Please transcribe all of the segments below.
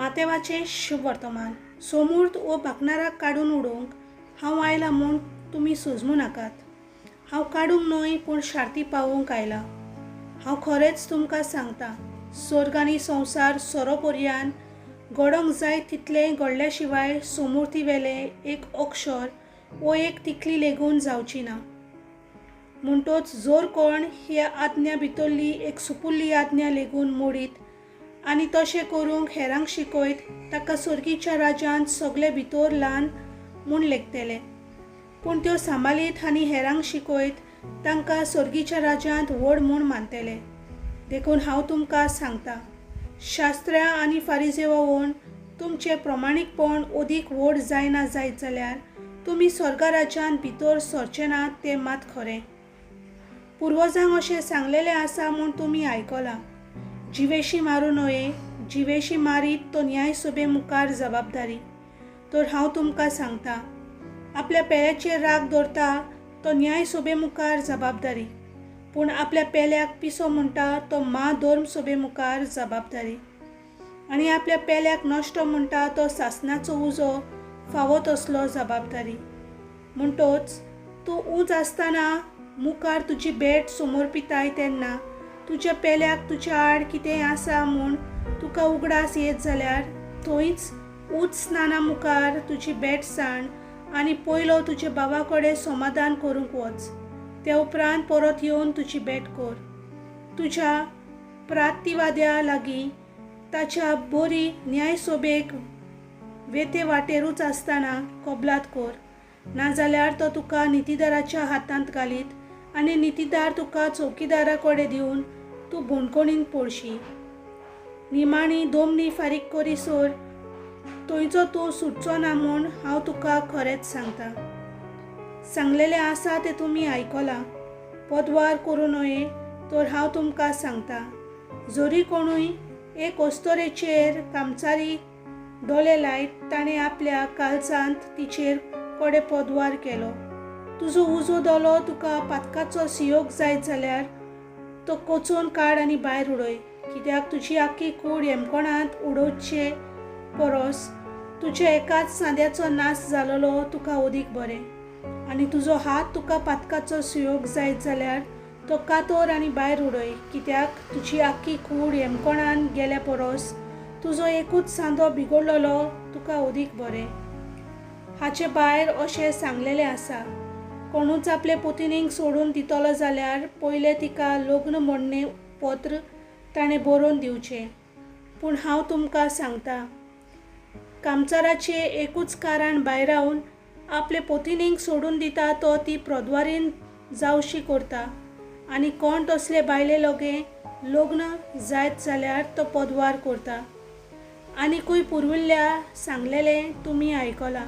मातेवाचे शुभ वर्तमान सोमूर्त वो बाकनाराक काडून उडोवंक हांव आयला म्हूण तुमी सुजमू नाकात. हांव काडूंक न्हय पूण शार्ती पावोवंक आयला. हांव खरेंच तुमकां सांगता, स्वर्ग आनी संवसार सोरो पर्यान घडोवंक जाय तितलें घडल्या शिवाय सोमूर्ती वेले एक अक्षर वो एक तिकली लेगून जावची ना. म्हणटोच जोर कोण ही आज्ञा भितरली एक सुपुल्ली आज्ञा लेगून मोडीत आनी तशें करूंक हेरांक शिकयत, ताका स्वर्गीच्या राज्यांत सगळे भितर ल्हान म्हूण लेखतले. पूण त्यो सांबाळीत आनी हेरांक शिकयत तांकां स्वर्गीच्या राज्यांत व्हड म्हूण मानतले. देखून हांव तुमकां सांगता, शास्त्र्यां आनी फारिजेवांवन तुमचें प्रमाणीकपण अदीक व्हड जायना जायत जाल्यार तुमी स्वर्ग राज्यांत भितर सरचे नात तें मात खरें. पुर्वजांक अशें सांगलेलें आसा म्हूण तुमी आयकलां, जिवेशी मारूं नये, जिवेशी मारीत तो न्याय सभे मुखार जबाबदारी. तर हांव तुमकां सांगता, आपल्या पेल्याचेर राग दवरता तो न्याय सभे मुखार जबाबदारी, पूण आपल्या पेल्याक पिसो म्हणटा तो धर्म सभे मुखार जबाबदारी, आनी आपल्या पेल्याक नश्ट म्हणटा तो सासणाचो उजो फावो तसलो जबाबदारी. म्हणटोच तूं उंच आसतना मुखार तुजी भेट समोर पिताय तेन्ना तुज्या पेल्याक तुज्या आड कितेंय आसा म्हूण तुका उगडास येत जाल्यार थंयच उंच स्नाना मुखार तुजी भेट सांड आनी पयलो तुज्या भावा कडेन समाधान करूंक वच. ते उपरांत परत येवन तुजी भेट कर. तुज्या प्रातिवाद्या लागीं ताच्या बरी न्याय सभेक वेते वाटेरूच आसतना कबलात कर, नाजाल्यार तो तुका नितीदाराच्या हातांत घालीत आनी नितीदार तुका चौकीदारा कडेन दिवन तूं भोणकोणीन पडशी. निमाणी दोमनी फारीक करीसर थंयचो तूं सुटचो ना म्हूण हांव तुका खरेंच सांगता. सांगलेलें आसा तें तुमी आयकलां, पदवार करूं नये. तर हांव तुमकां सांगता, जरी कोणूय एक अस्तरेचेर कामचारी दोळे लायत ताणें आपल्या काळजांत तिचेर कडे पदवार केलो, तुजो उजो दोलो तुका पातकाचो सियोग जायत जाल्यार तो कोचोवन काड आनी भायर उडय. कित्याक तुजी आख्खी कूड हेमकोणांत उडोवचे परस तुज्या एकाच सांद्याचो नाश जालोलो तुका अदीक बरें. आनी तुजो हात तुका पातकाचो सुयोग जायत जाल्यार तो कातर आनी भायर उडय. कित्याक तुजी आख्खी कूड हेमकोणान गेल्या परस तुजो एकूच सांदो बिगडलोलो तुका अदीक बरें. हाचे भायर अशें सांगलेलें आसा, कोणूच आपले पत्नीक सोडून दितलो जाल्यार पयलें तिका लग्न म्हणणें पत्र ताणें बरोवन दिवचें. पूण हांव तुमकां सांगता, कामचाराचें एकूच कारण भायर रावन आपले पत्नीक सोडून दिता तो ती प्रद्वारीन जावशी करता, आनी कोण तसले बायले लोगे लग्न जायत जाल्यार तो पदवार करता. आनीकूय पुर्विल्ल्या सांगलेलें तुमी आयकलां,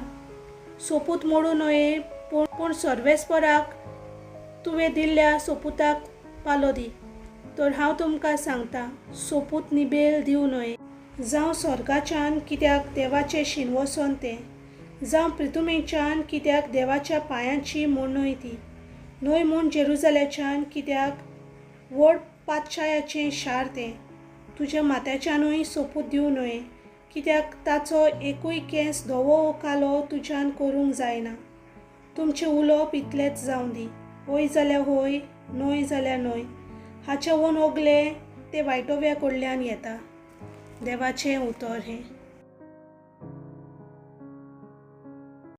सोपूत मोडूं नये पूण सर्वेस्पराक तुवें दिल्ल्या सोपुताक पालो दी. तर हांव तुमकां सांगता, सोपूत निबेल दिवं नये. जावं स्वर्गाच्यान कित्याक देवाचें शिनवसन तें, जावं पृथ्वीच्यान कित्याक देवाच्या पांयांची म्हूण न्हय ती, न्हय म्हूण जेरुजाल्याच्यान कित्याक व्हड पातशायाचें शार तें. तुज्या माथ्याच्यानूय सोपूत दिवं नये, कित्याक ताचो एकूय केंस धवो वो कालो तुज्यान करूंक जायना. तुमचें उलोवप इतलेंच जावं दी, हय जाल्यार हय, न्हय जाल्यार न्हय. हाचे वन ओगलें तें वायटोव्या कडल्यान येता. देवाचें उतर हें.